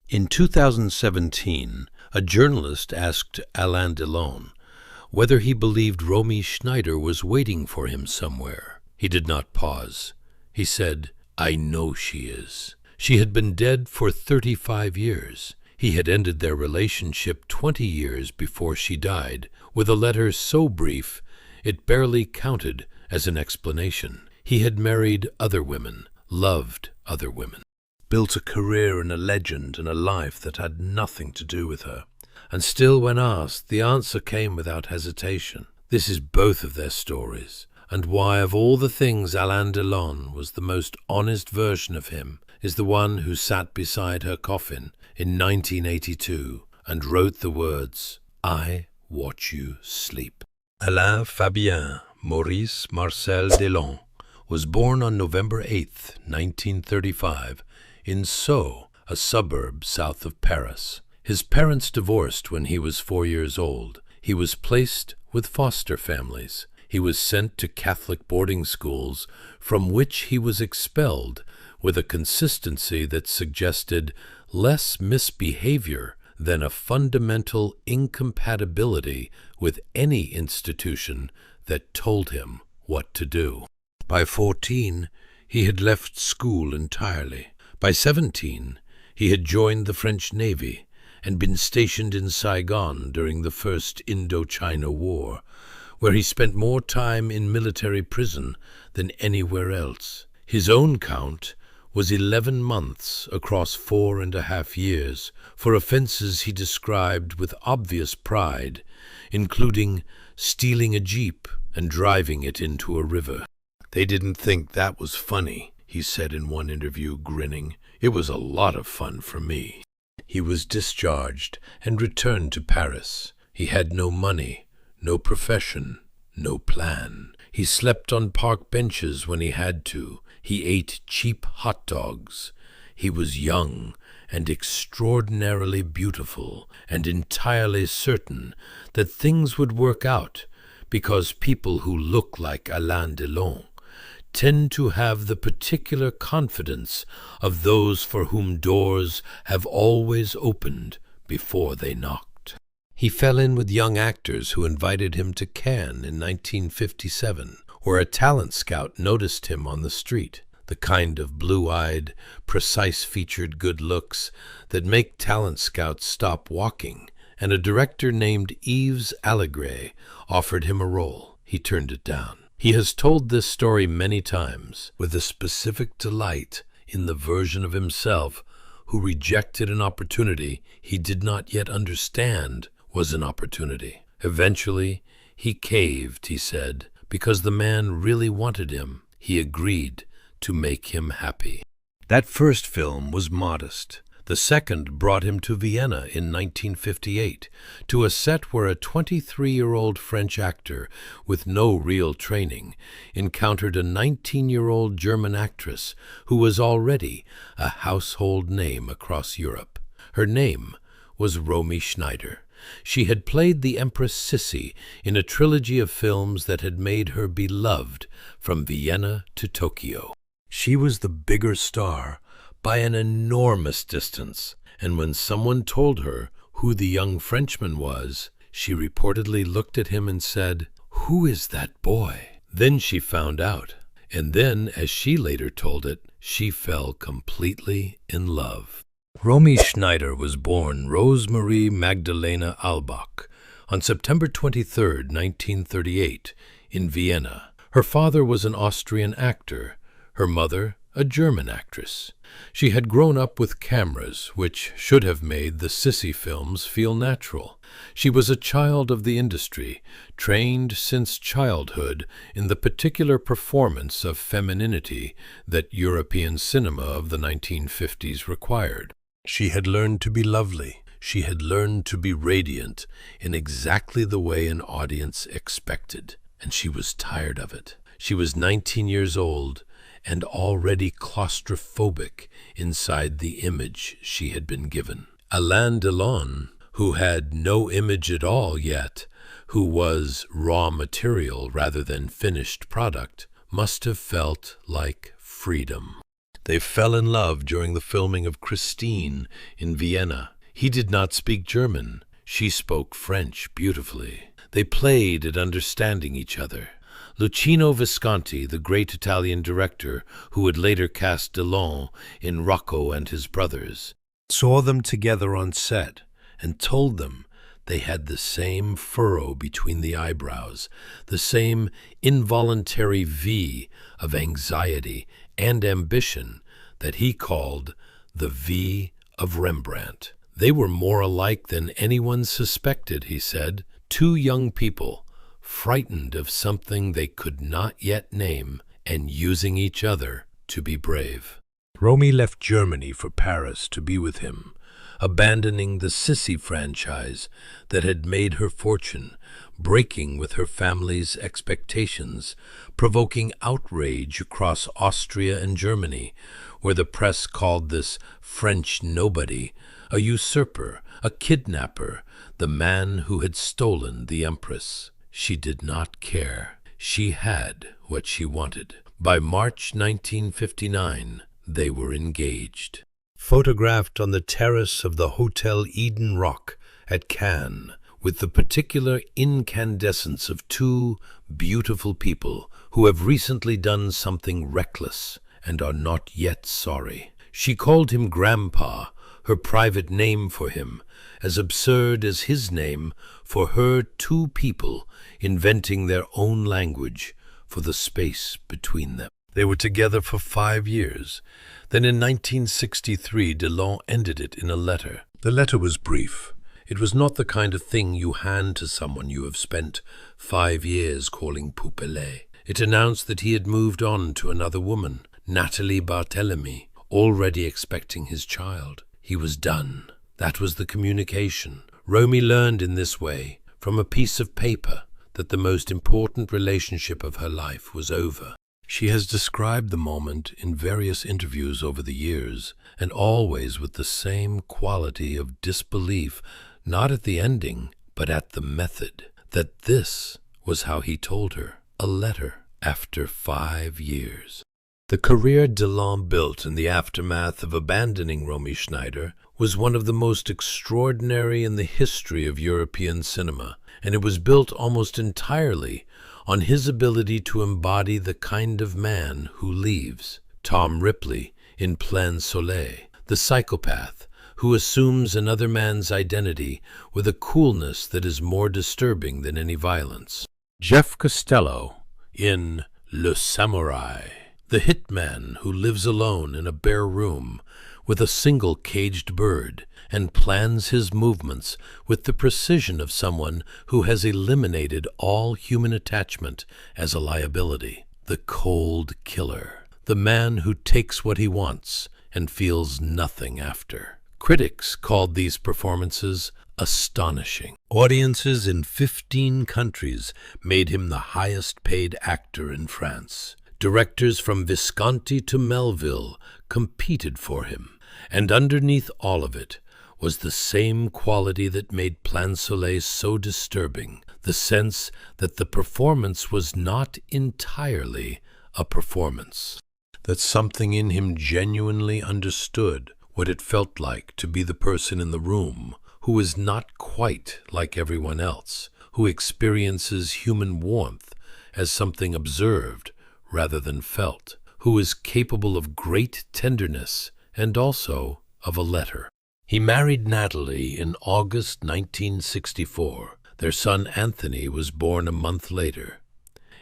In 2017, a journalist asked Alain Delon whether he believed Romy Schneider was waiting for him somewhere. He did not pause. He said, "I know she is." She had been dead for 35 years. He had ended their relationship 20 years before she died, with a letter so brief it barely counted as an explanation. He had married other women, loved other women, built a career and a legend and a life that had nothing to do with her. And still, when asked, the answer came without hesitation. This is both of their stories, and why of all the things Alain Delon was the most honest version of him is the one who sat beside her coffin in 1982 and wrote the words, "I watch you sleep." Alain Fabien Maurice Marcel Delon was born on November 8, 1935, in Sceaux, a suburb south of Paris. His parents divorced when he was 4 years old. He was placed with foster families. He was sent to Catholic boarding schools, from which he was expelled with a consistency that suggested less misbehavior than a fundamental incompatibility with any institution that told him what to do. By 14, he had left school entirely. By 17, he had joined the French Navy and been stationed in Saigon during the First Indochina War, where he spent more time in military prison than anywhere else. His own count was 11 months across 4.5 years for offenses he described with obvious pride, including stealing a jeep and driving it into a river. "They didn't think that was funny," he said in one interview, grinning. "It was a lot of fun for me." He was discharged and returned to Paris. He had no money, no profession, no plan. He slept on park benches when he had to. He ate cheap hot dogs. He was young and extraordinarily beautiful and entirely certain that things would work out because people who look like Alain Delon tend to have the particular confidence of those for whom doors have always opened before they knocked. He fell in with young actors who invited him to Cannes in 1957, where a talent scout noticed him on the street, the kind of blue-eyed, precise-featured good looks that make talent scouts stop walking, and a director named Yves Allégret offered him a role. He turned it down. He has told this story many times, with a specific delight in the version of himself who rejected an opportunity he did not yet understand was an opportunity. Eventually, he caved, he said, because the man really wanted him. He agreed to make him happy. That first film was modest. The second brought him to Vienna in 1958, to a set where a 23-year-old French actor with no real training encountered a 19-year-old German actress who was already a household name across Europe. Her name was Romy Schneider. She had played the Empress Sissi in a trilogy of films that had made her beloved from Vienna to Tokyo. She was the bigger star by an enormous distance, and when someone told her who the young Frenchman was, she reportedly looked at him and said, "Who is that boy?" Then she found out, and then, as she later told it, she fell completely in love. Romy Schneider was born Rosemarie Magdalena Albach on September 23, 1938, in Vienna. Her father was an Austrian actor, her mother a German actress. She had grown up with cameras, which should have made the Sissi films feel natural. She was a child of the industry, trained since childhood in the particular performance of femininity that European cinema of the 1950s required. She had learned to be lovely. She had learned to be radiant in exactly the way an audience expected, and she was tired of it. She was 19 years old and already claustrophobic inside the image she had been given. Alain Delon, who had no image at all yet, who was raw material rather than finished product, must have felt like freedom. They fell in love during the filming of Christine in Vienna. He did not speak German. She spoke French beautifully. They played at understanding each other. Luchino Visconti, the great Italian director who would later cast Delon in Rocco and His Brothers, saw them together on set and told them they had the same furrow between the eyebrows, the same involuntary V of anxiety and ambition that he called the V of Rembrandt. They were more alike than anyone suspected, he said. Two young people, frightened of something they could not yet name and using each other to be brave. Romy left Germany for Paris to be with him, abandoning the Sissy franchise that had made her fortune, breaking with her family's expectations, provoking outrage across Austria and Germany, where the press called this French nobody a usurper, a kidnapper, the man who had stolen the Empress. She did not care. She had what she wanted. By March 1959, they were engaged. Photographed on the terrace of the Hotel Eden Rock at Cannes, with the particular incandescence of two beautiful people who have recently done something reckless and are not yet sorry. She called him Grandpa, her private name for him, as absurd as his name for her. Two people inventing their own language for the space between them. They were together for 5 years. Then in 1963, Delon ended it in a letter. The letter was brief. It was not the kind of thing you hand to someone you have spent 5 years calling Poupée. It announced that he had moved on to another woman, Nathalie Barthélemy, already expecting his child. He was done. That was the communication. Romy learned in this way, from a piece of paper, that the most important relationship of her life was over. She has described the moment in various interviews over the years, and always with the same quality of disbelief, not at the ending, but at the method, that this was how he told her, a letter after 5 years. The career Delon built in the aftermath of abandoning Romy Schneider was one of the most extraordinary in the history of European cinema, and it was built almost entirely on his ability to embody the kind of man who leaves. Tom Ripley in Plein Soleil, the psychopath who assumes another man's identity with a coolness that is more disturbing than any violence. Jeff Costello in Le Samurai, the hitman who lives alone in a bare room with a single caged bird and plans his movements with the precision of someone who has eliminated all human attachment as a liability. The cold killer, the man who takes what he wants and feels nothing after. Critics called these performances astonishing. Audiences in 15 countries made him the highest-paid actor in France. Directors from Visconti to Melville competed for him, and underneath all of it was the same quality that made Plein Soleil so disturbing, the sense that the performance was not entirely a performance, that something in him genuinely understood what it felt like to be the person in the room who is not quite like everyone else, who experiences human warmth as something observed rather than felt, who is capable of great tenderness and also of a letter. He married Natalie in August 1964. Their son Anthony was born a month later.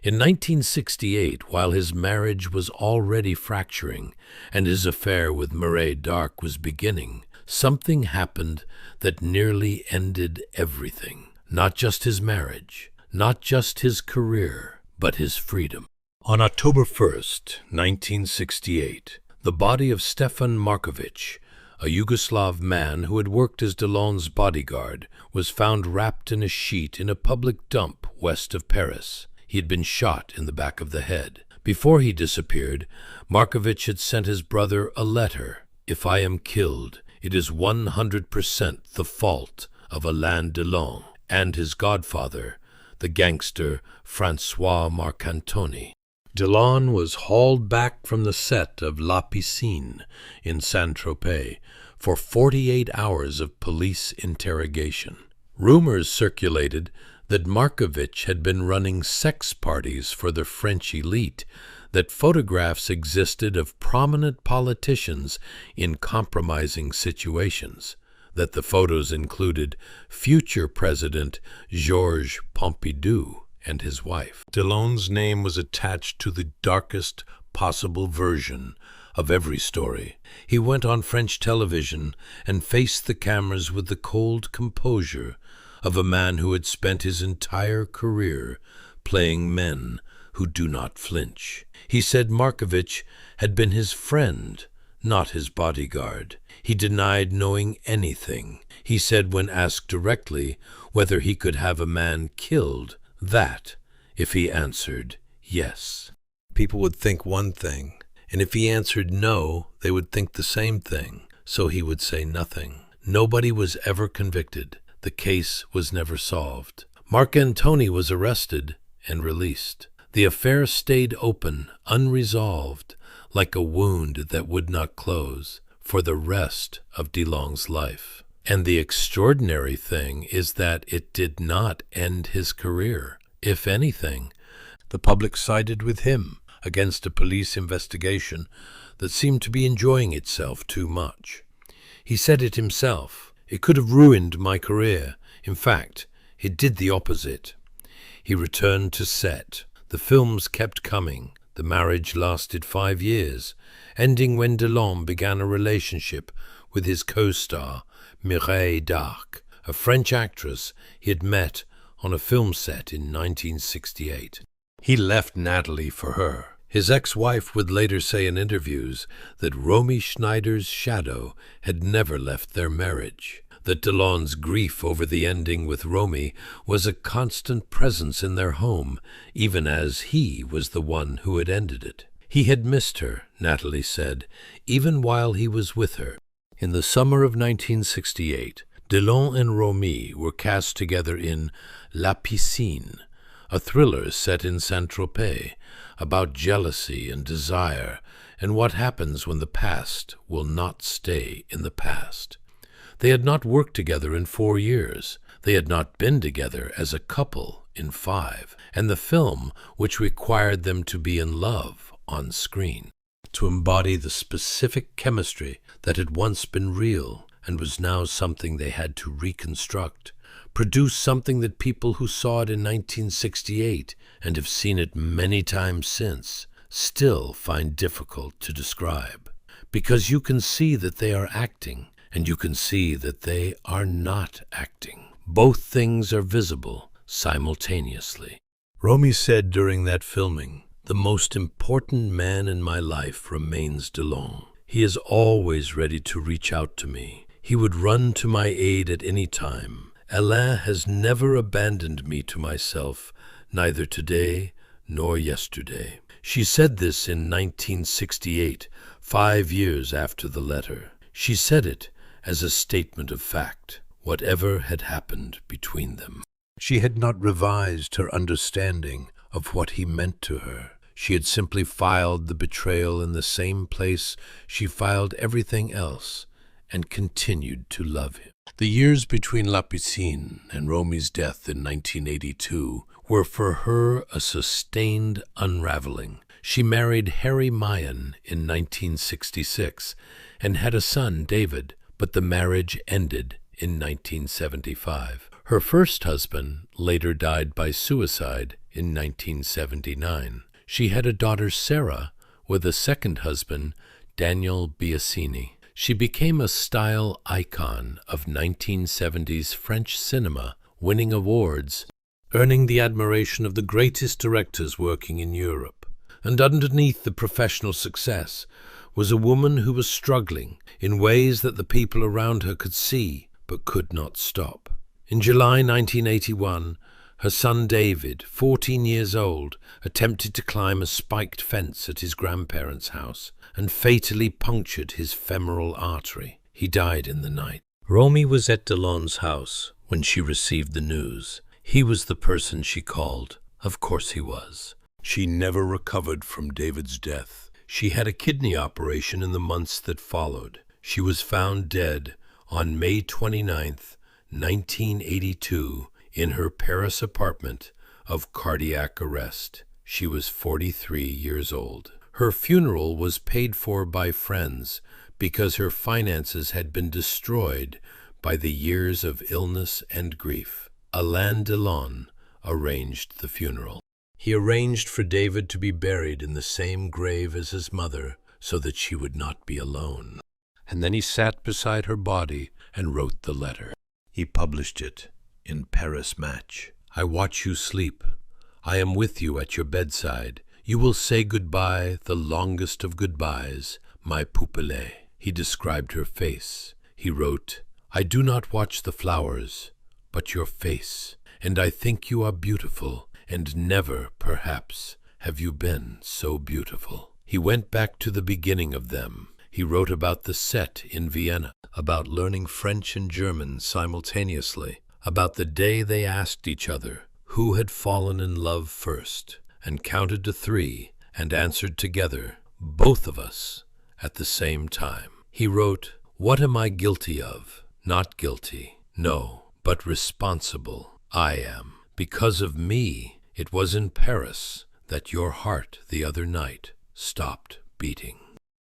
In 1968, while his marriage was already fracturing and his affair with Mireille d'Arc was beginning, something happened that nearly ended everything. Not just his marriage, not just his career, but his freedom. On October 1st, 1968, the body of Stefan Markovic, a Yugoslav man who had worked as Delon's bodyguard, was found wrapped in a sheet in a public dump west of Paris. He had been shot in the back of the head. Before he disappeared, Markovic had sent his brother a letter. "If I am killed, it is 100% the fault of Alain Delon and his godfather, the gangster Francois Marcantoni." Delon was hauled back from the set of La Piscine in Saint-Tropez for 48 hours of police interrogation. Rumors circulated that Markovitch had been running sex parties for the French elite, that photographs existed of prominent politicians in compromising situations, that the photos included future President Georges Pompidou and his wife. Delon's name was attached to the darkest possible version of every story. He went on French television and faced the cameras with the cold composure of a man who had spent his entire career playing men who do not flinch. He said Markovitch had been his friend, not his bodyguard. He denied knowing anything. He said, when asked directly whether he could have a man killed, that if he answered yes, people would think one thing, and if he answered no, they would think the same thing, so he would say nothing. Nobody was ever convicted. The case was never solved. Marc Antony was arrested and released. The affair stayed open, unresolved, like a wound that would not close, for the rest of Delon's life. And the extraordinary thing is that it did not end his career. If anything, the public sided with him against a police investigation that seemed to be enjoying itself too much. He said it himself. It could have ruined my career. In fact, it did the opposite. He returned to set. The films kept coming. The marriage lasted 5 years, ending when Delon began a relationship with his co-star, Mireille d'Arc, a French actress he had met on a film set in 1968. He left Natalie for her. His ex-wife would later say in interviews that Romy Schneider's shadow had never left their marriage, that Delon's grief over the ending with Romy was a constant presence in their home, even as he was the one who had ended it. He had missed her, Natalie said, even while he was with her. In the summer of 1968, Delon and Romy were cast together in La Piscine, a thriller set in Saint-Tropez about jealousy and desire and what happens when the past will not stay in the past. They had not worked together in 4 years. They had not been together as a couple in 5, and the film, which required them to be in love on screen, to embody the specific chemistry that had once been real and was now something they had to reconstruct, produced something that people who saw it in 1968 and have seen it many times since still find difficult to describe. Because you can see that they are acting, and you can see that they are not acting. Both things are visible simultaneously. Romy said during that filming, "The most important man in my life remains Delon. He is always ready to reach out to me. He would run to my aid at any time. Alain has never abandoned me to myself, neither today nor yesterday." She said this in 1968, 5 years after the letter. She said it as a statement of fact, whatever had happened between them. She had not revised her understanding of what he meant to her. She had simply filed the betrayal in the same place she filed everything else, and continued to love him. The years between La Piscine and Romy's death in 1982 were for her a sustained unraveling. She married Harry Mayen in 1966 and had a son, David, but the marriage ended in 1975. Her first husband later died by suicide in 1979. She had a daughter, Sarah, with a second husband, Daniel Biasini. She became a style icon of 1970s French cinema, winning awards, earning the admiration of the greatest directors working in Europe. And underneath the professional success was a woman who was struggling in ways that the people around her could see but could not stop. In July 1981, her son David, 14 years old, attempted to climb a spiked fence at his grandparents' house and fatally punctured his femoral artery. He died in the night. Romy was at Delon's house when she received the news. He was the person she called. Of course he was. She never recovered from David's death. She had a kidney operation in the months that followed. She was found dead on May 29th, 1982, in her Paris apartment of cardiac arrest. She was 43 years old. Her funeral was paid for by friends because her finances had been destroyed by the years of illness and grief. Alain Delon arranged the funeral. He arranged for David to be buried in the same grave as his mother so that she would not be alone. And then he sat beside her body and wrote the letter. He published it in Paris Match. I watch you sleep. I am with you at your bedside. You will say goodbye, the longest of goodbyes, my poupée. He described her face. He wrote, I do not watch the flowers, but your face, and I think you are beautiful, and never, perhaps, have you been so beautiful. He went back to the beginning of them. He wrote about the set in Vienna, about learning French and German simultaneously, about the day they asked each other who had fallen in love first, and counted to 3 and answered together, both of us, at the same time. He wrote, what am I guilty of? Not guilty, no, but responsible. I am. Because of me, it was in Paris that your heart the other night stopped beating.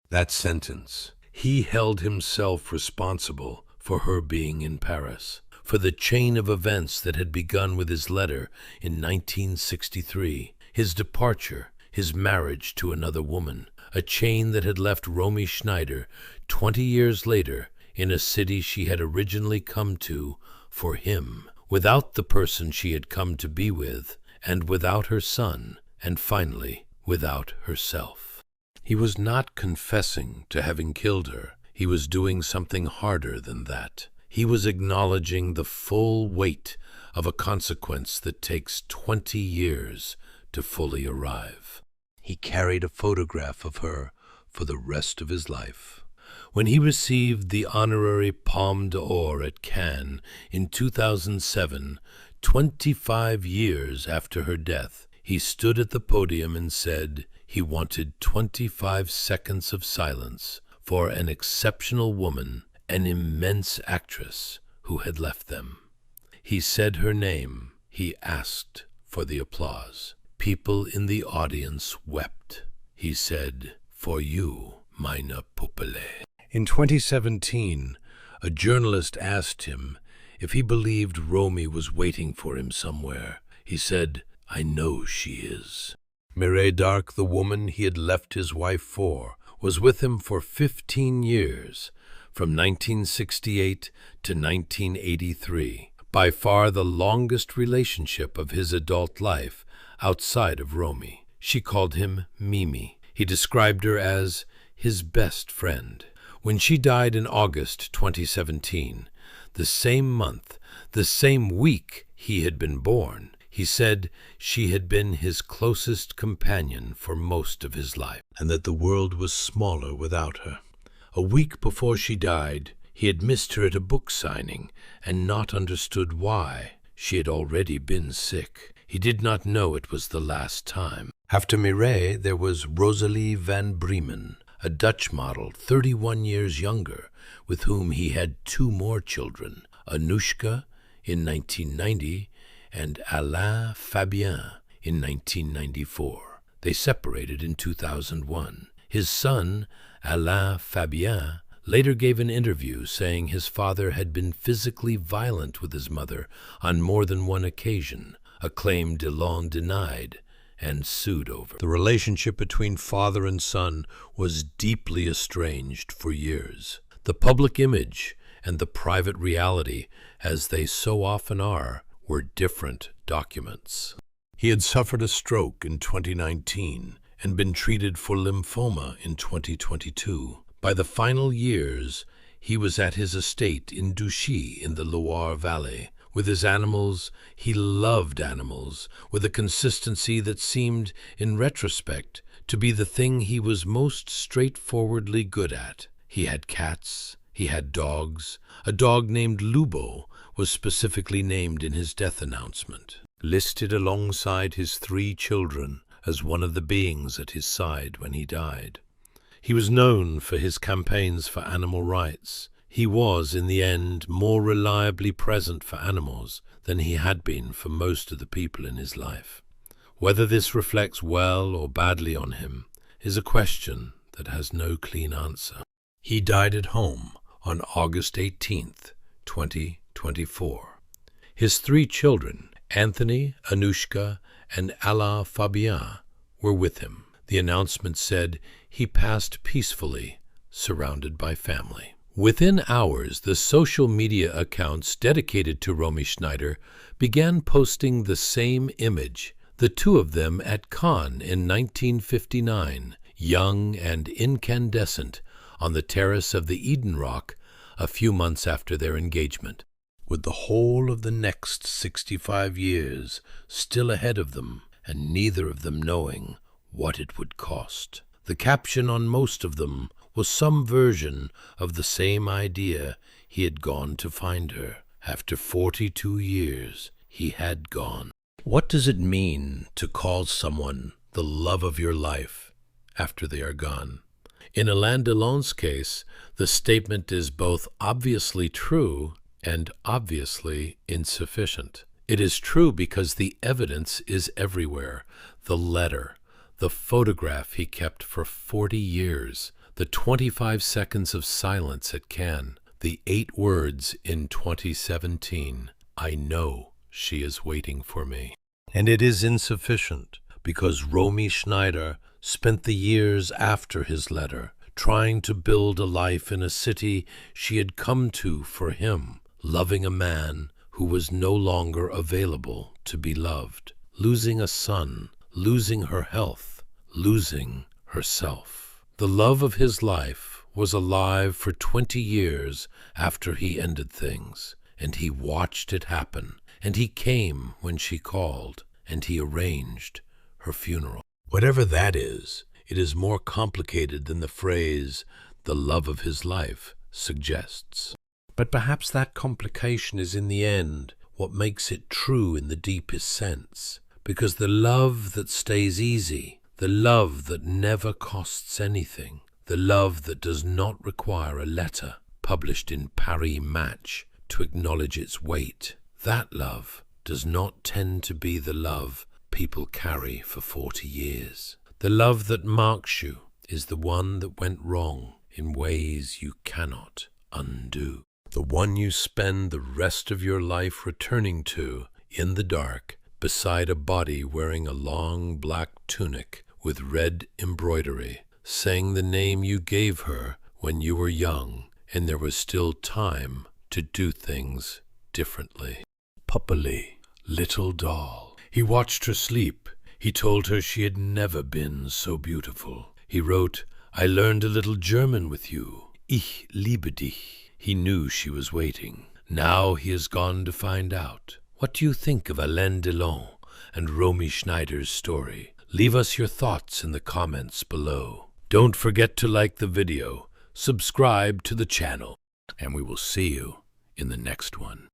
That sentence, he held himself responsible for her being in Paris, for the chain of events that had begun with his letter in 1963, his departure, his marriage to another woman, a chain that had left Romy Schneider 20 years later in a city she had originally come to for him, without the person she had come to be with, and without her son, and finally, without herself. He was not confessing to having killed her. He was doing something harder than that. He was acknowledging the full weight of a consequence that takes 20 years to fully arrive. He carried a photograph of her for the rest of his life. When he received the honorary Palme d'Or at Cannes in 2007, 25 years after her death, he stood at the podium and said he wanted 25 seconds of silence for an exceptional woman, an immense actress who had left them. He said her name. He asked for the applause. People in the audience wept. He said, for you, meine Puppele. In 2017, a journalist asked him if he believed Romy was waiting for him somewhere. He said, I know she is. Mireille d'Arc, the woman he had left his wife for, was with him for 15 years, from 1968 to 1983, by far the longest relationship of his adult life outside of Romy. She called him Mimi. He described her as his best friend. When she died in August 2017, the same month, the same week he had been born, he said she had been his closest companion for most of his life, and that the world was smaller without her. A week before she died, he had missed her at a book signing and not understood why. She had already been sick. He did not know it was the last time. After Mireille, there was Rosalie van Bremen, a Dutch model 31 years younger, with whom he had 2 more children, Anushka in 1990 and Alain Fabien in 1994. They separated in 2001. His son, Alain Fabien, later gave an interview saying his father had been physically violent with his mother on more than one occasion, a claim Delon denied and sued over. The relationship between father and son was deeply estranged for years. The public image and the private reality, as they so often are, were different documents. He had suffered a stroke in 2019 and been treated for lymphoma in 2022. By the final years, he was at his estate in Douchy in the Loire Valley. With his animals, he loved animals with a consistency that seemed, in retrospect, to be the thing he was most straightforwardly good at. He had cats, he had dogs. A dog named Lubo was specifically named in his death announcement. Listed alongside his 3 children, as one of the beings at his side when he died. He was known for his campaigns for animal rights. He was, in the end, more reliably present for animals than he had been for most of the people in his life. Whether this reflects well or badly on him is a question that has no clean answer. He died at home on August 18th, 2024. His 3 children, Anthony, Anushka, and Alain Fabien, were with him. The announcement said he passed peacefully, surrounded by family. Within hours, the social media accounts dedicated to Romy Schneider began posting the same image, the 2 of them at Cannes in 1959, young and incandescent, on the terrace of the Eden Rock a few months after their engagement, with the whole of the next 65 years still ahead of them, and neither of them knowing what it would cost. The caption on most of them was some version of the same idea: he had gone to find her. After 42 years, he had gone. What does it mean to call someone the love of your life after they are gone? In Alain Delon's case, the statement is both obviously true and obviously insufficient. It is true because the evidence is everywhere: the letter, the photograph he kept for 40 years, the 25 seconds of silence at Cannes, the 8 words in 2017, "I know she is waiting for me." And it is insufficient because Romy Schneider spent the years after his letter trying to build a life in a city she had come to for him, loving a man who was no longer available to be loved, losing a son, losing her health, losing herself. The love of his life was alive for 20 years after he ended things, and he watched it happen, and he came when she called, and he arranged her funeral. Whatever that is, it is more complicated than the phrase, "the love of his life," suggests. But perhaps that complication is in the end what makes it true in the deepest sense, because the love that stays easy, the love that never costs anything, the love that does not require a letter published in Paris Match to acknowledge its weight, that love does not tend to be the love people carry for 40 years. The love that marks you is the one that went wrong in ways you cannot undo. The one you spend the rest of your life returning to in the dark beside a body wearing a long black tunic with red embroidery, saying the name you gave her when you were young and there was still time to do things differently. Puppily, little doll. He watched her sleep. He told her she had never been so beautiful. He wrote, "I learned a little German with you. Ich liebe dich." He knew she was waiting. Now he has gone to find out. What do you think of Alain Delon and Romy Schneider's story? Leave us your thoughts in the comments below. Don't forget to like the video, subscribe to the channel, and we will see you in the next one.